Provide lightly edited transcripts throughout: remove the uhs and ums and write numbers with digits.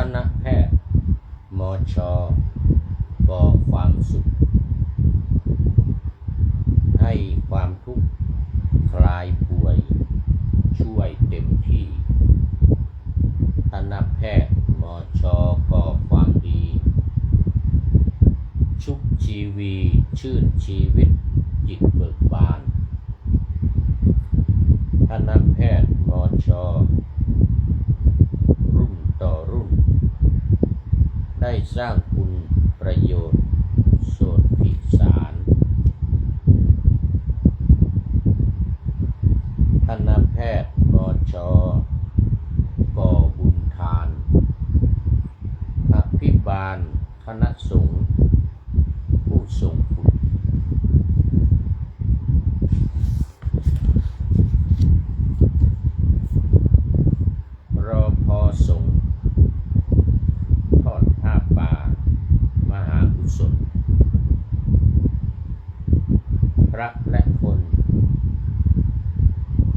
คณะแพทย์มช.ก่อความสุขให้ความทุกข์คลายป่วยช่วยเต็มที่คณะแพทย์มช.ก่อความดีชุบชีวีชื่นชีวิตจิตเบิกบานคณะแพทย์มช.รุ่นต่อรุ่นได้สร้างคุณประโยชน์โสตพิสารคณะแพทย์มช.ก่อบุญทานอภิบาลคณะสงฆ์ผู้ทรงคุณรอพอสงฆ์ทอดผ้าป่ามหากุศลพระและคน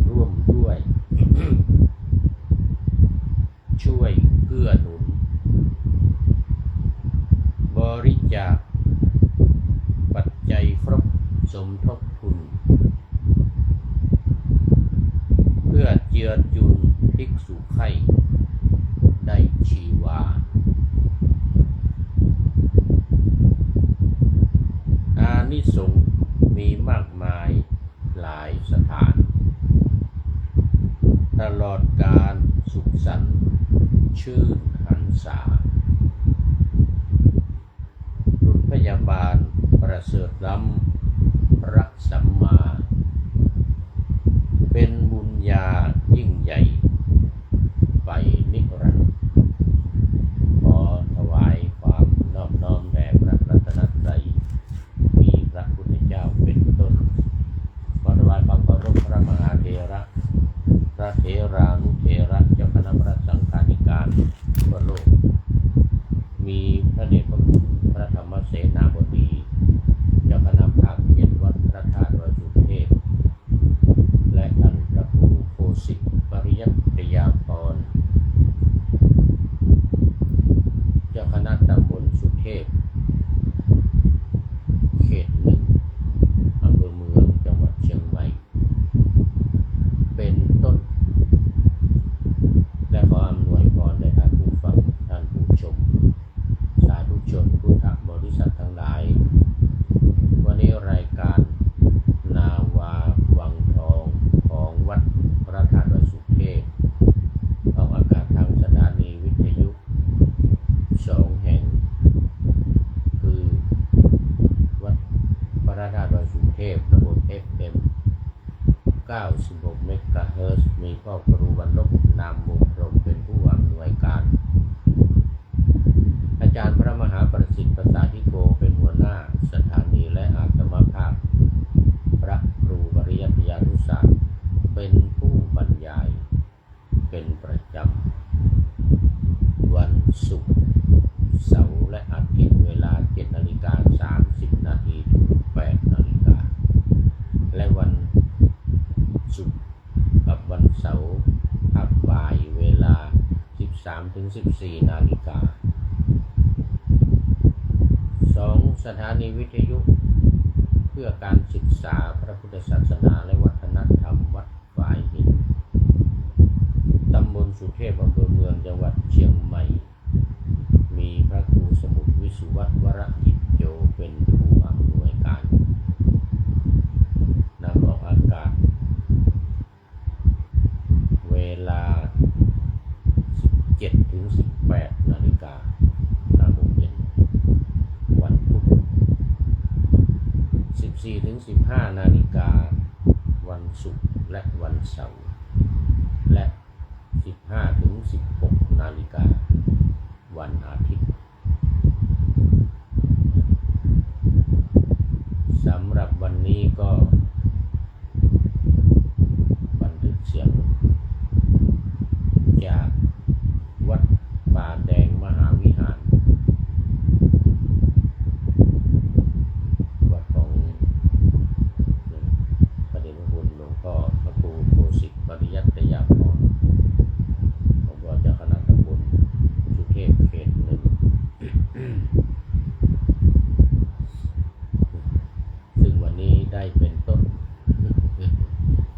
ร่วมด้วย ช่วยเกื้อหนุนบริจาคปัจจัยครบสมทบทุนเพื่อเจือจุนภิกษุไข้ได้ชีวาอานิสงส์มีมากมายหลายสถานตลอดการสุขสันต์ชื่นหันษาบุญพยาบาลประเสริฐล้ำรักสัมมาเป็นบุญญายิ่งใหญ่ไปนิรันดร์ขอถวายความนอบน้อมแด่พระรัตนตรัยมีพระพุทธเจ้าเป็นต้นขอถวายความเคารพพระมหาเถระพระเถรานุเถระเจ้าคณะพระสังฆาธิการทั่วโลกมีพระเดชพระคุณพระธรรมเสนาบดีเจ้าคณะภาค7วัดพระธาตุดอยสุเทพและท่านพระครูโคสิทธิ์ปริยัติยาภรณ์เจ้าคณะตำบลสุเทพเขต1อำเภอเมืองจังหวัดเชียงใหม่เป็นต้นและขออำนวยพรแด่ท่านผู้ฟังท่านผู้ชมสาธุชนพุทธบริษัททั้งหลายวันนี้รายการนาวาวังทองของวัดพระธาตุดอยสุเทพออกอากาศทางสถานีวิทยุ2 แห่งคือวัดพระธาตุดอยสุเทพระบบ FM 96 เมกะเฮิรตซ์มีพ่อครูวรรณลบนามมุงพรหมเป็นผู้อำนวยการอาจารย์พระมหาประสิทธิ์ภาษาธิโกเป็นหัวหน้าสถานีและอาตมาภาพพระครูปริยัติยานุศาสตร์เป็นผู้บรรยายเป็นประจำวันศุกร์เสาร์และอาทิตย์เวลา 7:30 นาทีถึง 8 นาฬิกาและวันศุกร์กับวันเสาร์ภาคบ่ายเวลา 13-14 นาฬิกา2 สถานีวิทยุเพื่อการศึกษาพระพุทธศาสนาและวัฒนธรรมวัดฝายหินตำบลสุเทพอำเภอเมืองจังหวัดเชียงใหม่มีพระครูสมุทรวิสุวัฒน์วรกิจโยเป็นผู้อำนวยการนำออกอากาศเวลา 17-18 นาฬิกา5 โมงเย็นวันพุธ 14-15 นาฬิกาวันศุกร์และวันเสาร์และ 15-16 นาฬิกาวันอาทิตย์สำหรับวันนี้ก็บันทึกเสียงจากวัดป่าแดงมหาวิหารวัดของพระเดชพระคุณหลวงพ่อพระครูโคสิทธิ์ปริยัติยาภรณ์ของเจ้าคณะตำบลสุเทพ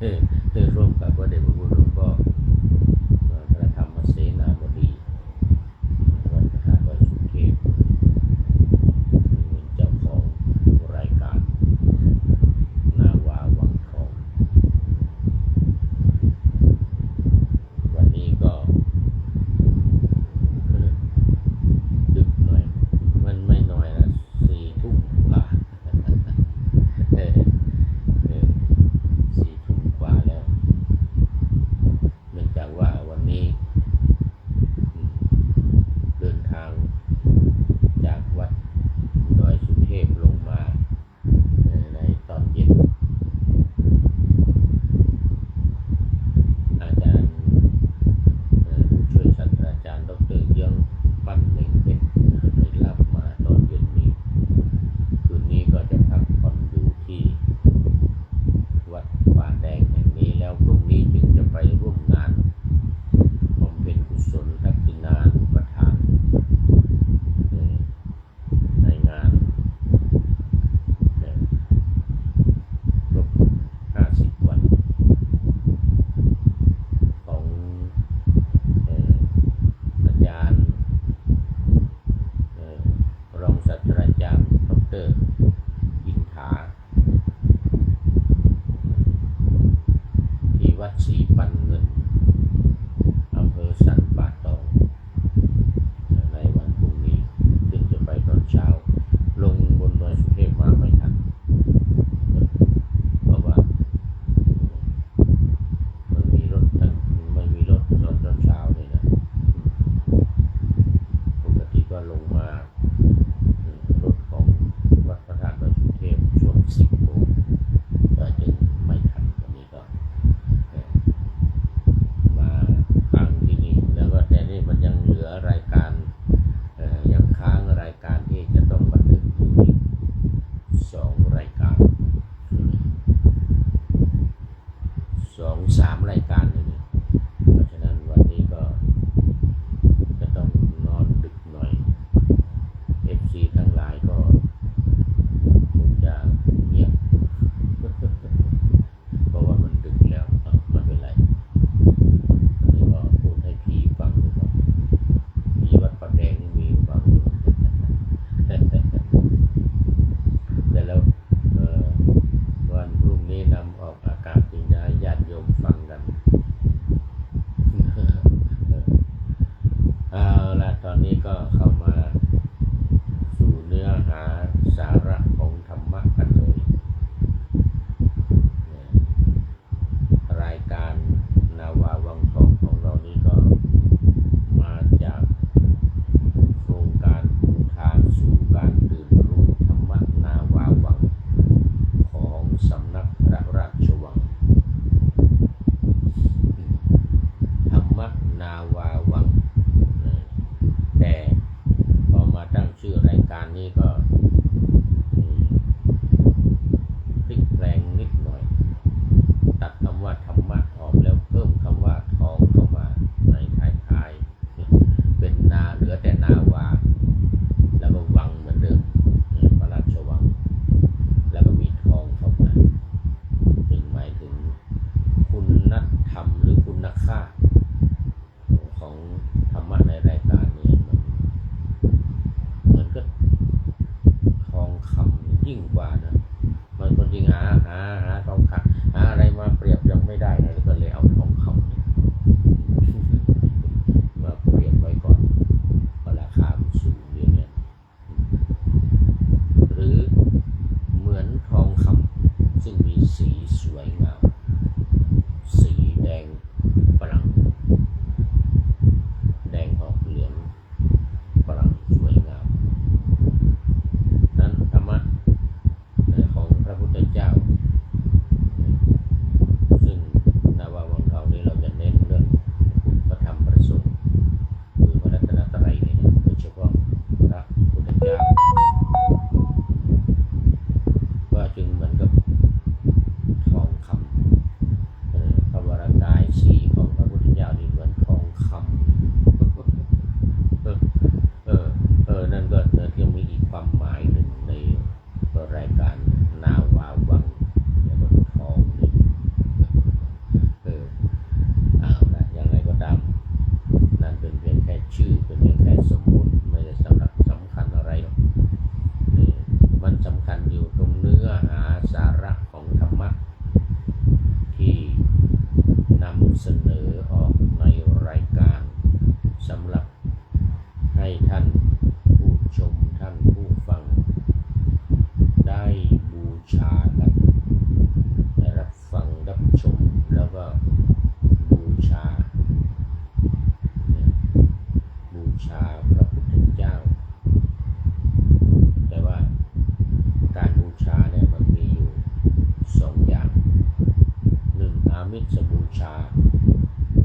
ร่วมกับพระเดชพระคุณหลวงพ่อพระธรรมเสนาบดีวัดพระธาตุดอยสุเทพเป็นเจ้าของรายการนาวาวังทองวันนี้ก็ดึกหน่อยมันไม่หน่อยนะ4 ทุ่มกว่า4 ทุ่มกว่าแล้วเนื่องจากว่าวันนี้เดินทางจากวัดดอยสุเทพลงมาในตอนเย็นอาจารย์ผู้ช่วยศาสตราจารย์ดร.เยื้องปั้นเล็งเพชรได้รับมาตอนเย็นนี้คืนนี้ก็จะพักผ่อนอยู่ที่วัดป่าแดงแห่งนี้แล้วพรุ่งนี้จึงจะไปร่วมงานบำเพ็ญกุศลทักษิณานุปทานในงานครบ50 วันของอาจารย์รองศาสตราจารย์ดร.อินถาที่วัดศรีปันเงินอำเภอสันป่าตองในวันพรุ่งนี้ซึ่งจะไปตอนเช้าลงบนดอยสุเทพมาไม่ทันเพราะว่ามันมีรถไม่มีรถตอนเช้าเลยนะปกติก็ลงมารถของวัดพระธาตุดอยสุเทพช่วง10 โมงก็จึงไม่ทันวันนี้ก็มาค้างที่นี่แล้วก็แต่นี่มันยังเหลือรายการยังค้างรายการที่จะต้องบันทึกอยู่อีก2 รายการ2-3 รายการเลยนี่เพราะฉะนั้นวันนี้ก็จะต้องนอนดึกหน่อย FC ทั้งหลายก็คงจะเงียบ เพราะว่ามันดึกแล้วไม่เป็นไรวันนี้ก็พูดให้ผีฟังดูก่อนผีวัดป่าแดงนี่มีฟังอยู่แต่แล้ววันพรุ่งนี้นำออกอากาศจึงจะให้ญาติโยมฟังกัน เสนอออกในรายการสำหรับให้ท่านผู้ชมท่านผู้ฟังได้บูชากันได้รับฟังรับชมแล้วก็บูชาพระพุทธเจ้าแต่ว่าการบูชาเนี่ยมันมีอยู่สองอย่างหนึ่งอามิสบูชา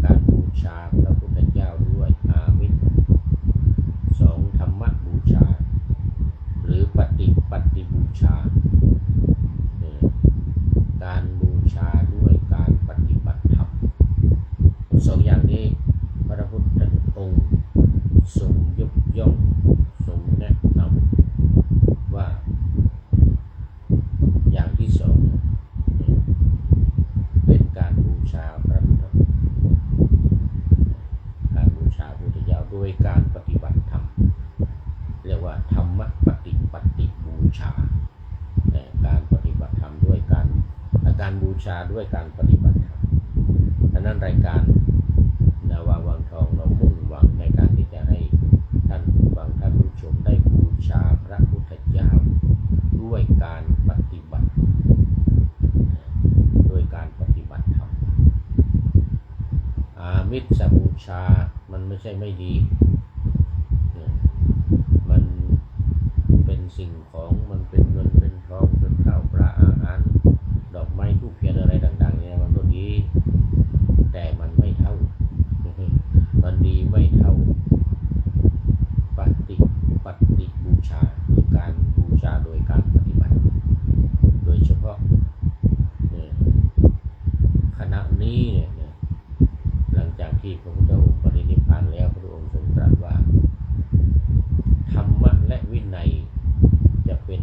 การบูชาพระพุทธเจ้าด้วยอามิสสองธรรมบูชาหรือปฏิบูชาการบูชาด้วยการปฏิบัติธรรมสองอย่างนี้พระพุทธองค์ทรงยกย่องทรงแนะนำว่าอย่างที่สองเป็นการบูชาพระพุทธการบูชาพระพุทธเจ้าด้วยการปฏิบัติธรรมเรียกว่าธรรมปฏิบูชาการปฏิบัติธรรมด้วยการบูชาด้วยการปฏิบัติธรรมดังนั้นรายการนาวาวังทองเรามุ่งหวังในการที่จะให้ท่านผู้ฟังท่านผู้ชมได้บูชาพระพุทธเจ้าด้วยการปฏิบัติธรรมอามิสบูชามันไม่ใช่ไม่ดีมันเป็นสิ่งของมันเป็นเงินเป็นทองเป็นข้าวปลาอาหารดอกไม้ธูปเทียนอะไรต่างๆเนี่ยมันก็ดีแต่มันไม่เท่ามันดีไม่เท่าปฏิบูชาคือการบูชาโดยการปฏิบัติโดยเฉพาะขณะนี้เนี่ยหลังจากที่พระพุทธองค์ปรินิพพานแล้วพระองค์ทรงตรัสว่าธรรมะและวินัยจะเป็น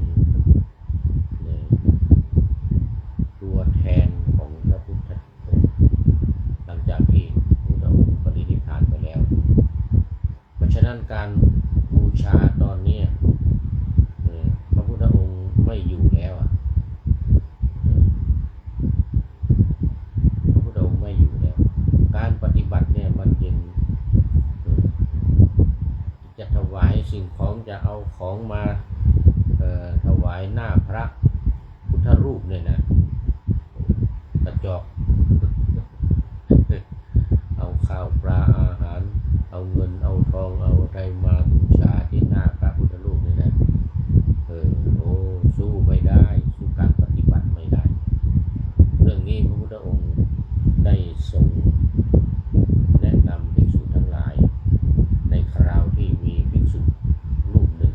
ตัวแทนของพระพุทธองค์หลังจากที่พระพุทธองค์ปรินิพพานไปแล้วเพราะฉะนั้นการบูชาตอนนี้พระพุทธองค์ไม่อยู่แล้วพระพุทธองค์ไม่อยู่แล้วการปฏิบัติเนี่ยมันยังจะถวายสิ่งของจะเอาของมาถวายหน้าพระพุทธรูปเนี่ยนะกระจอกเอาข้าวปลาอาหารเอาเงินเอาทองเอาอะไรมาบูชาที่หน้าพระพุทธรูปนี่นะสู้ไม่ได้สู้การปฏิบัติไม่ได้เรื่องนี้พระพุทธองค์ได้ทรงแนะนำภิกษุทั้งหลายในคราวที่มีภิกษุรูปหนึ่ง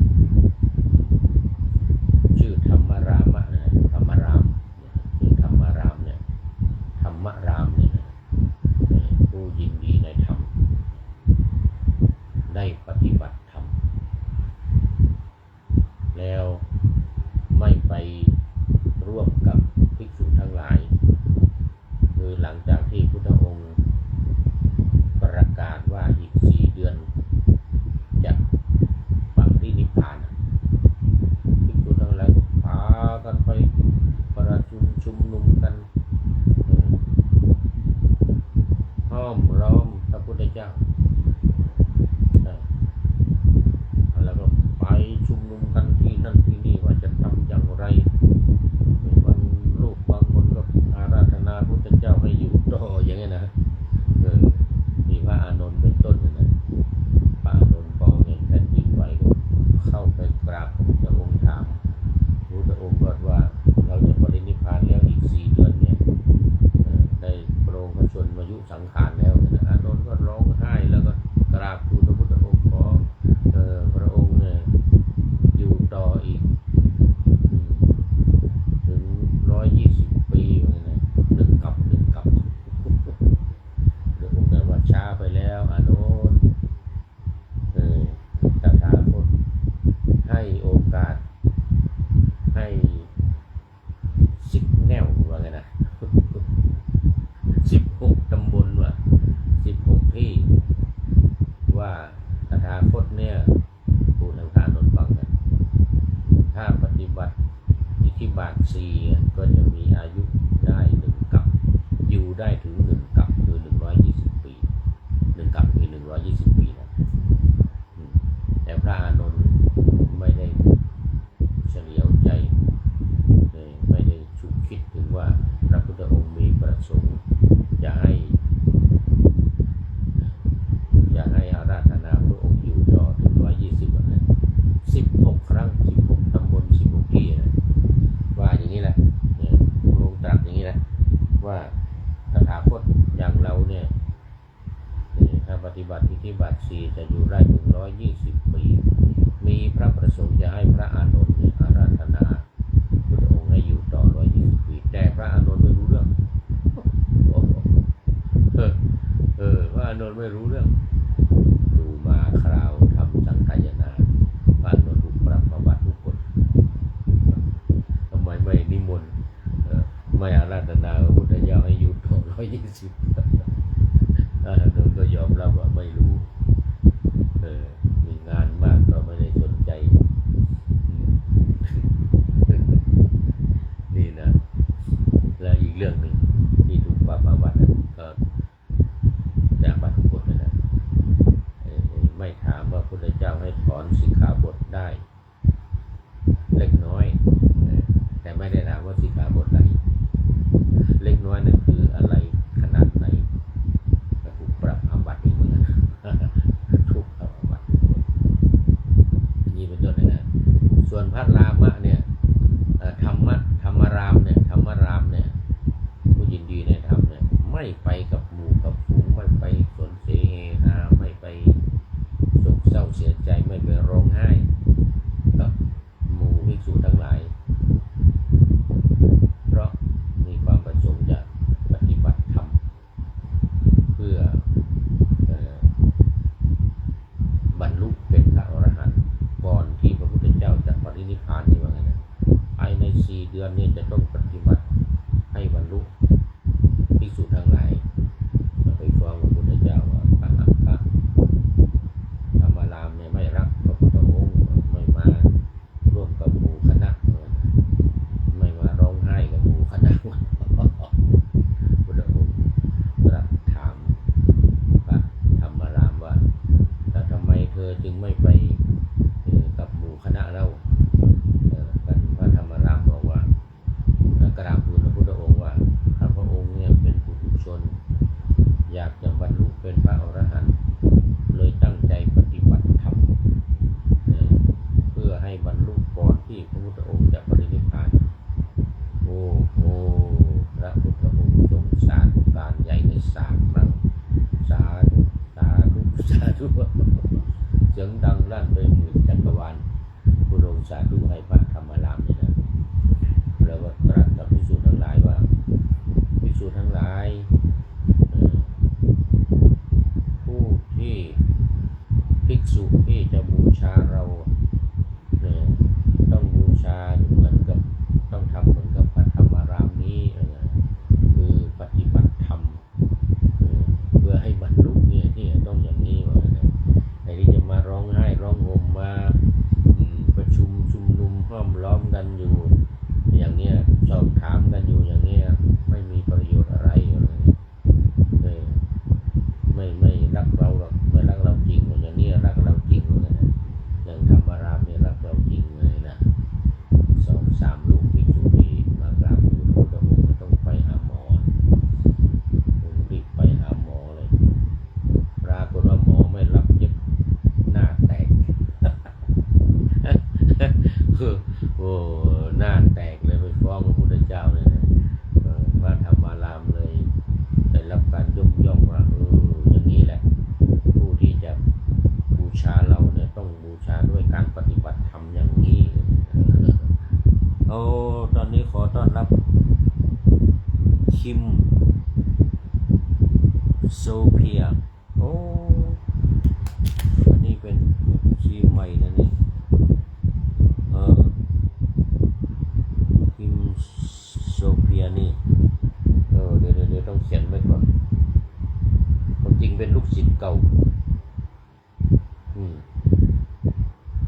ชื่อธรรมรามะนะธรรมรามชื่อธรรมรามเนี่ยธรรมรามเนี่ยผู้ยินดีในธรรมได้ปฏิบัติธรรมแล้วไม่ไปร่วมกับภิกษุทั้งหลายคือหลังจากที่พุทธองค์ประกาศว่าอีก4 เดือนจะปรินิพพานภิกษุทั้งหลายก็พากันไปประชุมนุมกันห้อมล้อมพระพุทธเจ้าแล้วก็ไปชุมนุมกันที่นั่นที่นี่ว่าจะทำอย่างไรบางคนก็อาราธนาพระพุทธเจ้าให้อยู่ต่ออย่างนี้นะมีพระอานนท์เป็นต้นนะพระอานนท์พอเห็นแผ่นดินไหวก็เข้าไปกราบพระพุทธองค์ถามพระพุทธองค์ก็ว่าเราจะปรินิพพานแล้วอีก4 เดือนเนี่ยได้โปรงพระชนมายุสังขารแล้วนะอานนท์ก็ร้องไห้แล้วก็กราบทูลพระพุทธองค์ขอพระองค์เนี่ยอยู่ต่ออีกถึง120 ปีเลยนะ1 กับพระองค์แต่ว่าช้าไปแล้วอานนท์ตถาคตให้โอกาสให้10 แนวว่าไงนะ16 ตำบลว่ะ16 ที่ว่าตถาคตเนี่ยพูดทางการนนฟังกันถ้าปฏิบัติอิทธิบาท4ก็จะมีอายุได้1 กับอยู่ได้ถึง1 กับคือ ตถาคตอย่างเราเนี่ยถ้าปฏิบัติอิทธิบาท4จะอยู่ได้ถึง120 ปีมีพระประสงค์จะให้พระอานนท์เนี่ยอาราธนาพุทธองค์ให้อยู่ต่อ120 ปีแต่พระอานนท์ไม่รู้เรื่องพระอานนท์ไม่รู้เรื่องดูมาคราวทำสังฆายนาพระอานนท์ถูกปรับมาบัติทุกคนทำไมไม่นิมนต์ไม่อาราธนาพระพุทธเจ้าให้อยู่ต่อ120 พระอานนท์ก็ยอมรับว่าไม่รู้มีงานมากก็ไม่ได้สนใจนี่นะแล้วอีกเรื่องหนึ่งที่ถูกปรับมาบัติก็จากบัตรทุกคนนะไม่ถามว่าพระพุทธเจ้าให้ถอนสิกขาบทได้เล็กน้อยแต่ไม่ได้ถามว่าสิกขาบทใดเล็กน้อยนั่นคืออะไรขนาดไหนถูกปรับอาบัติอีกเหมือนกันถูกปรับอาบัตินี่เป็นต้นนะส่วนพระรามะเนี่ยธรรมรามเนี่ยผู้ยินดีในธรรมเนี่ยไม่ไปกับหมู่กับฝูงไม่ไปสนเสเฮฮาไม่ไปโศกเศร้าเสียใจไม่ไปร้องไห้กับหมู่ภิกษุทั้งหลายเพราะมีความประสงค์จะปฏิบัติธรรมเพื่อบรรลุเป็นพระอรหันต์ก่อนที่พระพุทธเจ้าจะปรินิพพานนี่ว่าไงนะภายใน4 เดือนนี้จะต้องปฏิบัติให้บรรลุภิกษุทั้งหลายไปฟ้องพระพุทธเจ้าว่าพระธรรมรามเนี่ยไม่รักพระพุทธองค์ไม่มาร่วมกับหมู่คณะไม่มาร้องไห้กับหมู่คณะพุทธองค์ตรัสถามพระธรรมรามว่าแต่ทำไมเธอจึงไม่ไปกับหมู่คณะเราพระธรรมรามบอกว่ากราบทูลพระพุทธองค์ว่าข้าพระองค์เนี่ยเป็นปุถุชนอยากจะบรรลุเป็นพระอรหันต์เลยตั้งใจปฏิบัติธรรมเพื่อให้บรรลุก่อนที่พระพุทธองค์จะปรินิพพานโอ้พระพุทธองค์ทรงสาธุการใหญ่ใน3 ครั้งสาธุสาธุสาธุเสียงดังลั่นไปหมื่นจักรวาลพระองค์สาธุให้พระธรรมรามนี่นะแล้วก็ตรัสกับภิกษุทั้งหลายว่าภิกษุทั้งหลายผู้ที่ภิกษุที่จะบูชาเราต้องบูชาเหมือนกับต้องทำเหมือนกับพระธรรมรามนี้คือปฏิบัติธรรมเพื่อให้บรรลุเนี่ยที่ต้องอย่างนี้ว่าไอ้ที่จะมาร้องไห้ร้องห่มมาประชุมชุมนุมห้อมล้อมกันอยู่อย่างเนี้ยสอบถามกันอยู่อย่างเนี้ยไม่มีประโยชน์อะไรไม่รักเราหรอกไม่รักเราจริงอย่างนี้รักเราจริงเลยนะอย่างธรรมรามเนี่ยรักเราจริงเลยนะ2-3 ลูกภิกษุที่มากราบทูลพระพุทธองค์ต้องไปหาหมอรีบไปหาหมอเลยปรากฏว่าหมอไม่รับเย็บหน้าแตกโอ้หน้าแตกเลยไปฟ้องพระพุทธเจ้าเลยนะพระธรรมรามเลยได้รับการยกย่องว่าอย่างนี้แหละผู้ที่จะบูชาเราเนี่ยต้องบูชาด้วยการปฏิบัติธรรมอย่างนี้ตอนนี้ขอต้อนรับคิมโซเฟียอันนี้เป็นชีใหม่นะนี่คิมโซเฟียนี่เดี๋ยวต้องเขียนไว้ก่อนความจริงเป็นลูกศิษย์เก่า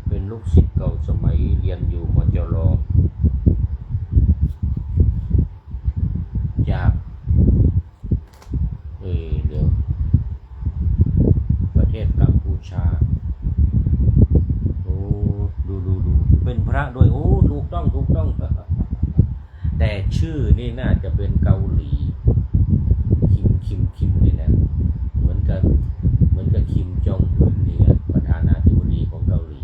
เป็นลูกศิษย์เก่าสมัยเรียนอยู่มจร.จากเดี๋ยวประเทศกัมพูชาดูเป็นพระด้วยถูกต้องแต่ชื่อนี่น่าจะเป็นเกาหลีคิมนี่นะเหมือนกับคิมจองอึนนี่ประธานาธิบดีของเกาหลี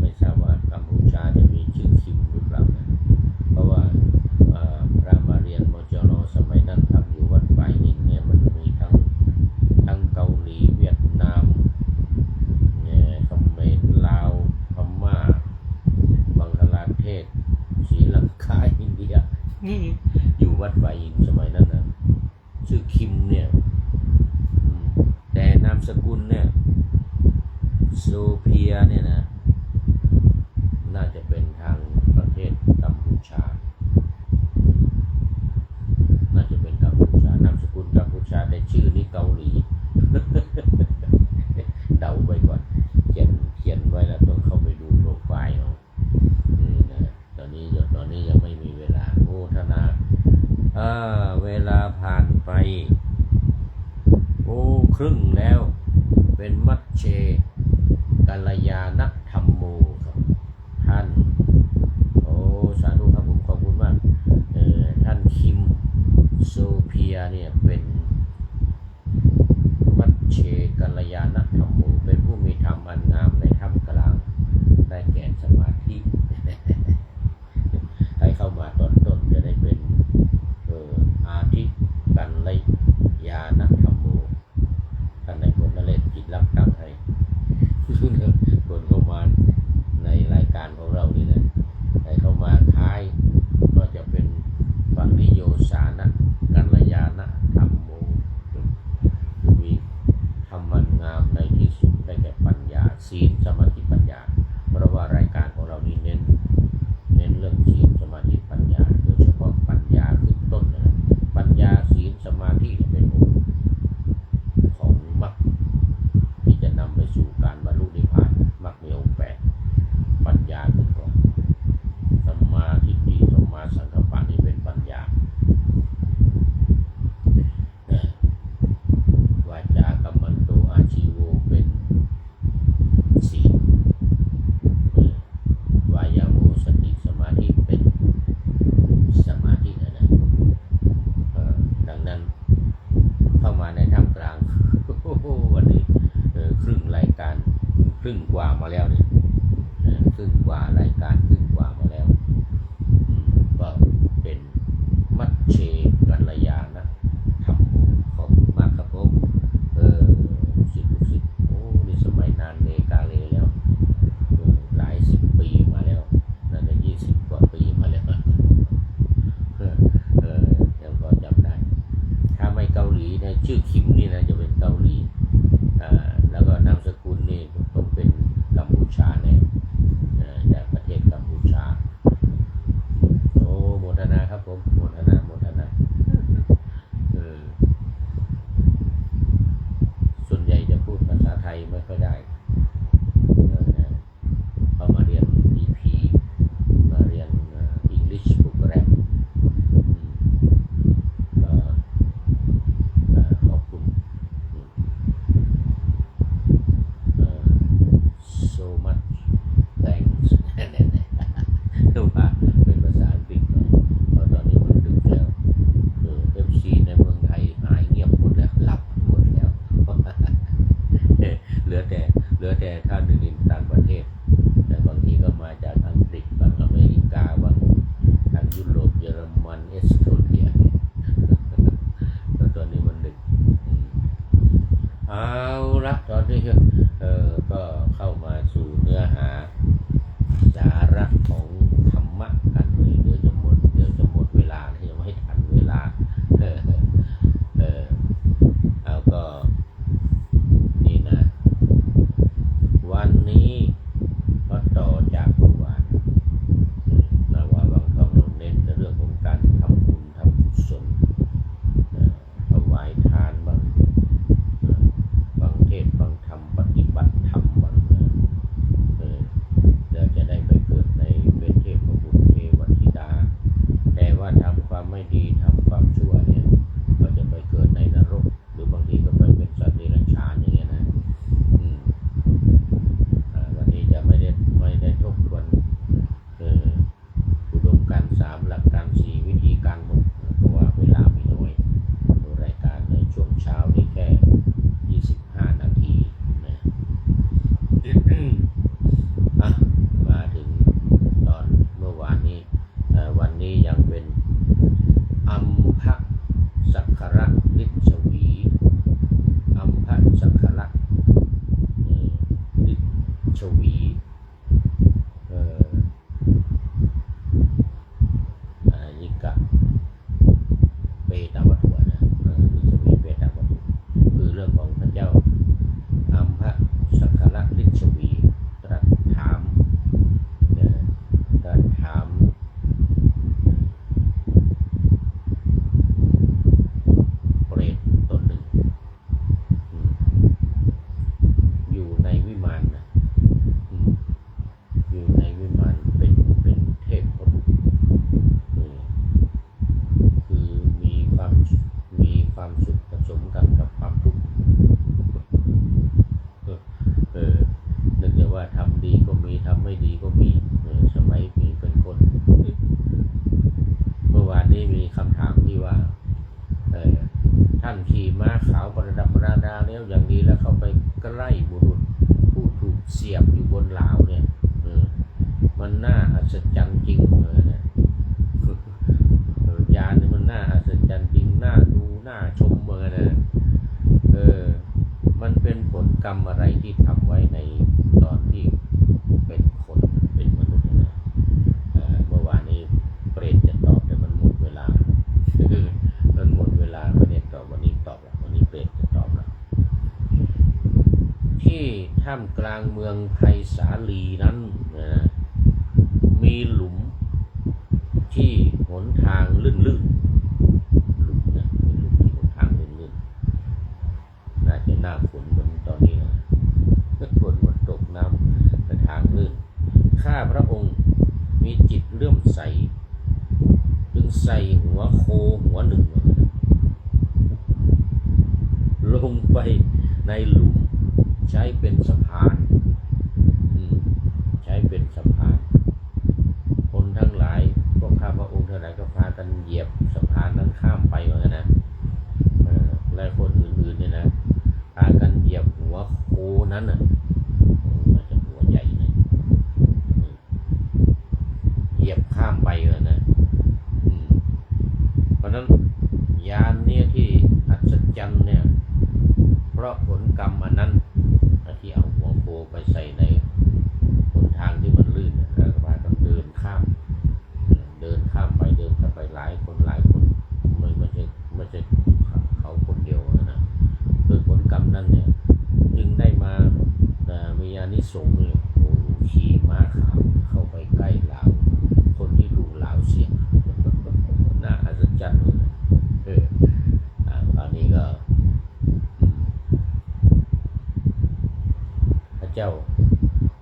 ไม่ทราบว่ากัมพูชาจะ ฝ่ายหญิงสมัยนั้นนะชื่อคิมเนี่ยแต่นามสกุลเนี่ยโซเฟียเนี่ยนะน่าจะเป็นทางประเทศกัมพูชาน่าจะเป็นกัมพูชานามสกุลกัมพูชาแต่ชื่อนี่เกาหลี เดาไว้ก่อนเขียนไว้แล้วต้องเข้าไปดูโปรไฟล์เอานะตอนนี้ยังไม่มีเวลาโอ้ธนาเวลาผ่านไปโอ้ครึ่งแล้วเป็นมัชเชกัลยาณธรรมโมครับท่านโอ้สาธุครับผมขอบคุณมากท่านคิมโซเฟียเนี่ยเป็นมัชเชกัลยาณธรรมโมเป็นผู้มีธรรมอันงามในท่ามกลางได้แก่สมาธิ ให้เข้ามาตอนต้นจะได้เป็นอาทิกัลยาณธรรมโมท่านในคนนเรศจิตรับตั้งให้ คนเข้ามาในรายการของเรานี่นะให้เข้ามาท้ายก็จะเป็นปริโยสานะกัลยาณธรรมโมคือมีธรรมอันงามในที่สุดได้แก่ปัญญาศีลสมาธิปัญญาเพราะว่ารายการของเรานี่เน้นเรื่องศีลสมาธิปัญญาโดยเฉพาะปัญญาขึ้นต้นนะปัญญาศีลสมาธิเป็นองค์ของมรรคที่จะนำไปสู่การบรรลุนิพพานมรรคมีองค์8ปัญญาขึ้นก่อนสัมมาทิฏฐิสัมมาสังกัปปะนี่เป็นปัญญาวาจากัมมันโตอาชีโวเป็นศีลวายาโมสติสมาธิเป็นสมาธินะดังนั้นเข้ามาในท่ามกลาง วันนี้ครึ่งรายการครึ่งกว่ามาแล้วเนี่ยครึ่งกว่ารายการครึ่งกว่ามาแล้วก็เป็นมัชเชกัลยาณธรรมโมขอบคุณมากครับผมสิทธิ์โอ้นี่สมัยนานเนกาเลแล้วหลายสิบปีมาแล้วนั่นจะ20 กว่าปีมาแล้วยังพอจำได้ถ้าไม่เกาหลีนะชื่อคิมนี่นะจะเป็นเกาหลีแล้วก็นามสกุลนี่ต้องเป็นกัมพูชาเนี่ยจากประเทศกัมพูชาโอ้โมทนาครับผมโมทนาส่วนใหญ่จะพูดภาษาไทยไม่ค่อยได้พอมาเรียน EP มาเรียนEnglish Program ขอบคุณso much thanks ว่าเป็นภาษาอังกฤษเพราะตอนนี้มันดึกแล้วFC ในเมืองไทยหายเงียบหมดแล้วหลับหมดแล้ว เหลือแต่ท่านอื่นๆต่างประเทศแต่บางทีก็มาจากอังกฤษบางอเมริกาบางทางยุโรปเยอรมันเอสโตเนียแล้วตอนนี้มันดึกเอาละตอนนี้ก็เข้ามาสู่เนื้อหาสาระของธรรมะกันเลยเดี๋ยวจะหมดเวลาที่จะไม่ทันเวลาเอาก็นี่นะวันนี้ก็ต่อจากเมื่อวานนะว่าบางครั้งเราเน้นในเรื่องของการทำบุญทำกุศลถวายทานบางเทศน์บางธรรมปฏิบัติธรรม ท่ามกลางเมืองไผ่สาลีนั้นนะมีหลุมที่หนทางลื่นๆหลุมนะมีหลุมที่หนทางลื่นๆน่าจะหน้าฝนเหมือนตอนนี้นะฝนตกน้ำแต่ทางลื่นข้าพระองค์มีจิตเลื่อมใสจึงใส่หัวโคหัวหนึ่งลงไปในหลุมใช้เป็นสะพานใช้เป็นสะพานคนทั้งหลายพวกข้าพระองค์เท่าไหร่ก็พากันเหยียบสะพานนั้นข้ามไปเหมือนกันนะและคนอื่นๆเนี่ยนะพากันเหยียบหัวโคนั้นน่ะมันจะหัวใหญ่นะเหยียบข้ามไปเลยนะเพราะนั้นยานเนี่ยที่อัศจรรย์เนี่ยเพราะผลกรรมอันนั้นที่เอาหัวโคไปใส่ในหนทางที่มันลื่นแล้วก็พากันเดินข้ามไปเดินข้ามไปหลายคนไม่ใช่เขาคนเดียวนะโดยผลกรรมนั้นเนี่ยจึงได้มามีอานิสงส์เนี่ยโอ้ขี่ม้าขาวเข้าไปใกล้เหลาคนที่ลุงเหลาเสียงน่าอัศจรรย์เลยตอนนี้ก็พระเจ้า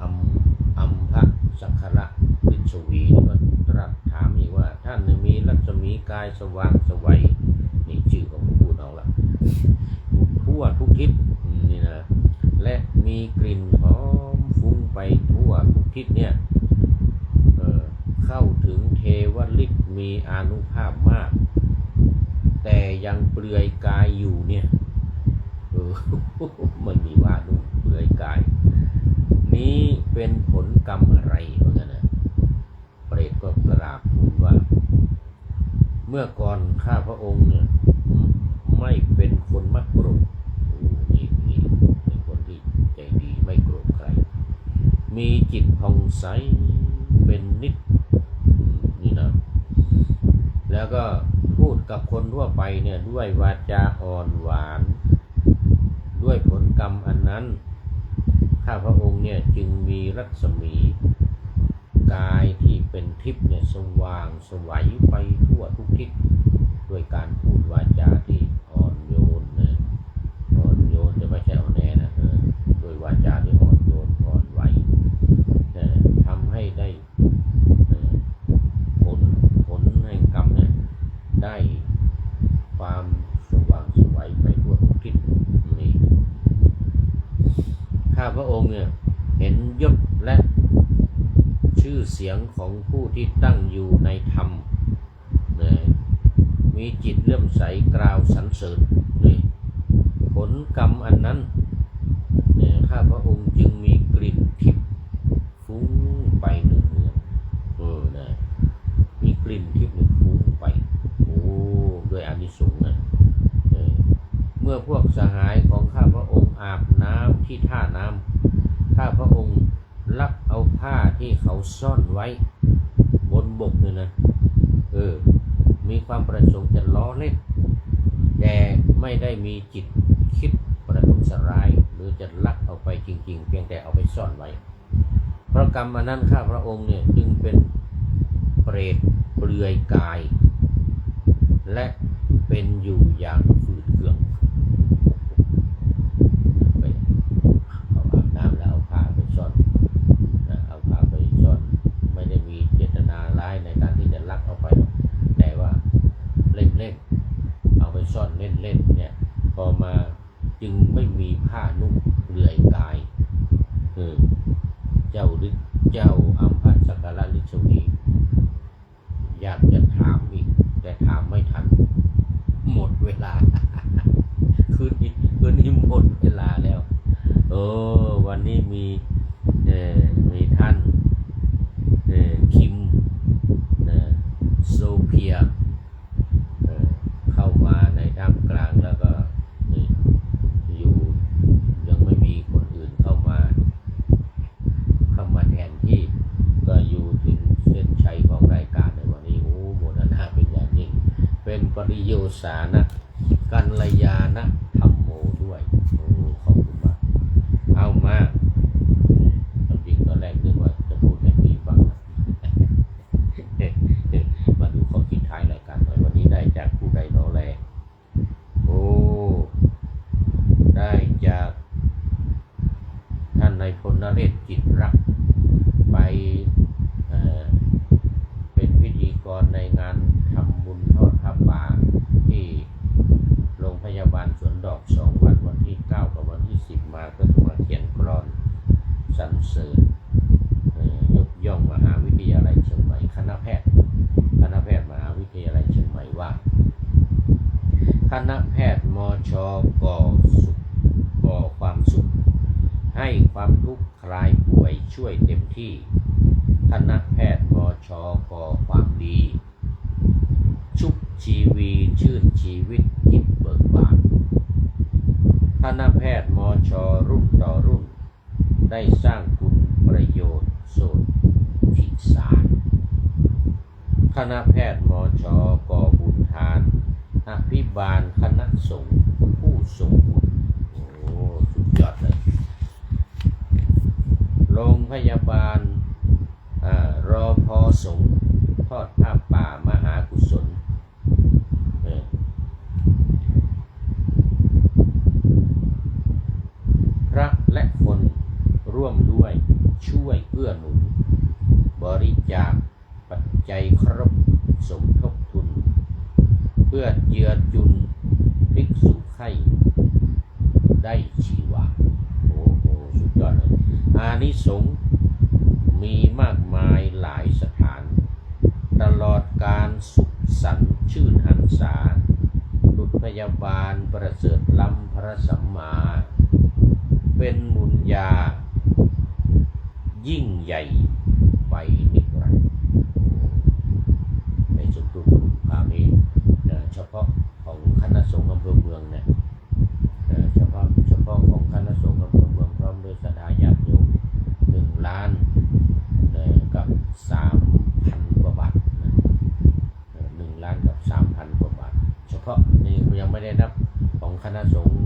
อัมพสัคระฤชวีก็ตรัสถามอีกว่าท่านมีรัศมีกายสว่างไสวนี่ชื่อของพูดเอาละทั่วทุกทิศนี่นะและมีกลิ่นหอมฟุ้งไปทั่วทุกทิศเนี่ยเข้าถึงเทวฤทธิ์มีอานุภาพมากแต่ยังเปลือยกายอยู่เนี่ยไม่มีว่านุ่งเปลือยกายนี้เป็นผลกรรมอะไรเหมือนกันนะเปรตก็กราบทูลว่าเมื่อก่อนข้าพระองค์เนี่ยไม่เป็นคนมักโกรธนี่เป็นคนที่ใจดีไม่โกรธใครมีจิตผ่องใสเป็นนิจนี่นะแล้วก็พูดกับคนทั่วไปเนี่ยด้วยวาจาอ่อนหวานด้วยผลกรรมอันนั้นข้าพระองค์เนี่ยจึงมีรัศมีกายที่เป็นทิพย์เนี่ยสว่างไสวไปทั่วทุกทิศด้วยการพูดวาจาที่อ่อนโยนนะอ่อนโยนจะไม่ใช่อ่อนแอนะด้วยวาจาที่อ่อนโยนอ่อนไหวทำให้ได้ผลแห่งกรรมเนี่ยได้ความสว่างไสวไปทั่วทุกทิศนี่ข้าพระองค์เนี่ยเห็นยศและชื่อเสียงของผู้ที่ตั้งอยู่ในธรรมมีจิตเลื่อมใสกล่าวสรรเสริญนี่ผลกรรมอันนั้นข้าพระองค์จึงมีกลิ่นทิพย์ฟุ้งไปเนืองๆนะมีกลิ่นทิพย์ฟุ้งไปด้วยอานิสงส์นะเมื่อพวกสหายของข้าพระองค์อาบน้ำที่ท่าน้ำข้าพระองค์ลักเอาผ้าที่เขาซ่อนไว้บนบกเนี่ยนะมีความประสงค์จะล้อเล่นแต่ไม่ได้มีจิตคิดประทุษร้ายหรือจะลักเอาไปจริงๆเพียงแต่เอาไปซ่อนไว้เพราะกรรมอันนั้นข้าพระองค์เนี่ยจึงเป็นเปรตเปลือยกายและเป็นอยู่อย่างฝืดเคืองไปเอาอาบน้ำแล้วเอาผ้าไปซ่อนเอาผ้าไปซ่อนไม่ได้มีเจตนาร้ายในการที่จะลักเอาไปแต่ว่าเล่นๆเอาไปซ่อนเล่นๆเนี่ยพอมาจึงไม่มีผ้านุ่งเปลือยกายเจ้าอัมพสัคระฤชวีอยากจะถามอีกแต่ถามไม่ทันหมดเวลา คืนนี้หมดเวลาแล้ววันนี้มีท่านคิมโซเฟียเข้ามาในท่ามกลางแล้วก็อยู่ยังไม่มีคนอื่นเข้ามาแทนที่ก็อยู่ถึงเส้นชัยของรายการในวันนี้โมทนาเป็นอย่างยิ่งเป็นปริโยสานะกัลยาณธรรมโมด้วยขอบคุณมากเอามา ณะแพทย์มชก่อสุขก่อความสุขให้ความทุกข์คลายป่วยช่วยเต็มที่คณะแพทย์มชก่อความดีชุบชีวีชื่นชีวิตจิตเบิกบานคณะแพทย์มชรุ่นต่อรุ่นได้สร้างคุณประโยชน์โสติสารคณะแพทย์มชก่อบุญทานอภิบาลคณะสงฆ์ผู้ทรงบุญโอ้สุดยอดเลยโรงพยาบาลรอพอสงฆ์ทอดผ้าป่ามหากุศลพระและคนร่วมด้วยช่วยเอื้อหนุนบริจาคปัจจัยครบสมทบทุนเพื่อเจือจุนภิกษุไข้ได้ชีวาโอ้โหสุดยอดเลยอานิสงส์มีมากมายหลายสถานตลอดการสุขสันต์ชื่นหันษาบุตรพยาบาลประเสริฐล้ำพระสัมมาเป็นบุญญายิ่งใหญ่ไปนิรันดร์ในสุดทุกคราวนี้เฉพาะของคณะสงฆ์อำเภอเมืองเนี่ยเฉพาะของคณะสงฆ์อำเภอเมืองพร้อมด้วยศรัทธาญาติโยม1 ล้านกับ 3,000 กว่าบาท1 ล้านกับ 3,000 กว่าบาทเฉพาะนี่ยังไม่ได้นับของคณะสงฆ์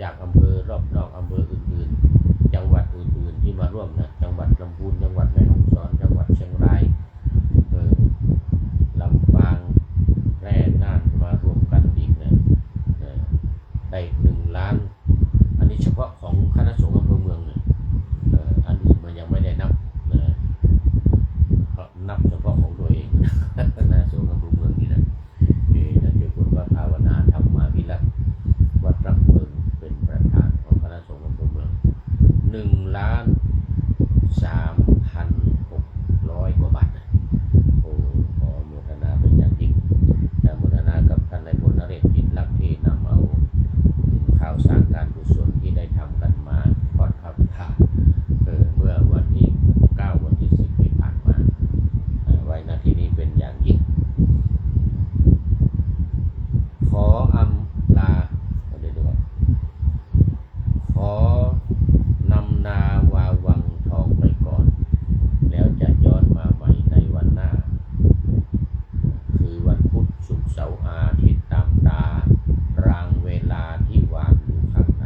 จากอำเภอรอบนอกอำเภออื่นๆจังหวัดอื่นๆที่มาร่วมนะจังหวัดลำพูนจังหวัดแม่ฮ่องสอนจังหวัดเชียงรายลำปางแพร่น่านมารวมกันอีกนะได้1 ล้านอันนี้เฉพาะของคณะสงฆ์อำเภอเมืองเนี่ยอันอื่นมันยังไม่ได้นับนับเฉพาะของตัวเองคณะสงฆ์อำเภอเมืองนี่นะท่านเจ้าคุณพระภาวนาธรรมาภิรัตน์วัดรักเมืองเป็นประธานของคณะสงฆ์อำเภอเมือง1,3,600 กว่าบาทโอ้ขอโมทนาเป็นอย่างยิ่งโมทนากับท่านนายพลนเรศจิตลักษณ์ที่นำเอาข่าวสารการกุศลที่ได้ทำกันมาทอดข่าวผ่าเมื่อวันที่9วันที่10ที่ผ่านมาไว้ณที่นี้เป็นอย่างยิ่งขออำลาขอนำนาวาวังทองไปก่อนแล้วจะย้อนมาใหม่ในวันหน้าคือวันพุธศุกร์เสาร์อาทิตย์ตามตารางเวลาที่วางอยู่ข้างใน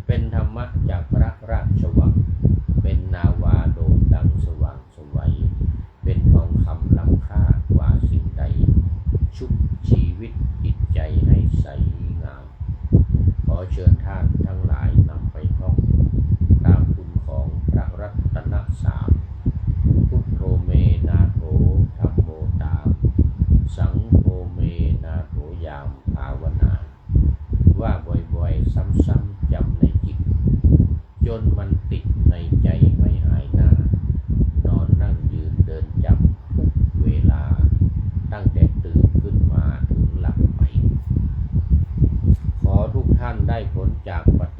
เป็นธรรมะจากพระราชวังเป็นนาวาโด่งดังสว่างไสวเป็นทองคำล้ำค่ากว่าสิ่งใดชุบชีวิตจิตใจให้ใสงามขอเชิญท่านทั้งหลายนำไปท่องตามคุณของพระรัตนสามพุทโธเมนาโถธัมโมตามสังโฆเมนาโถยามภาวนาว่าบ่อยๆซ้ำๆจำในจิตจนมันติดในใจไม่หายหน้านอนนั่งยืนเดินจำทุกเวลาตั้งแต่ตื่นขึ้นมาถึงหลับไปขอทุกท่านได้ผลจากปฏิ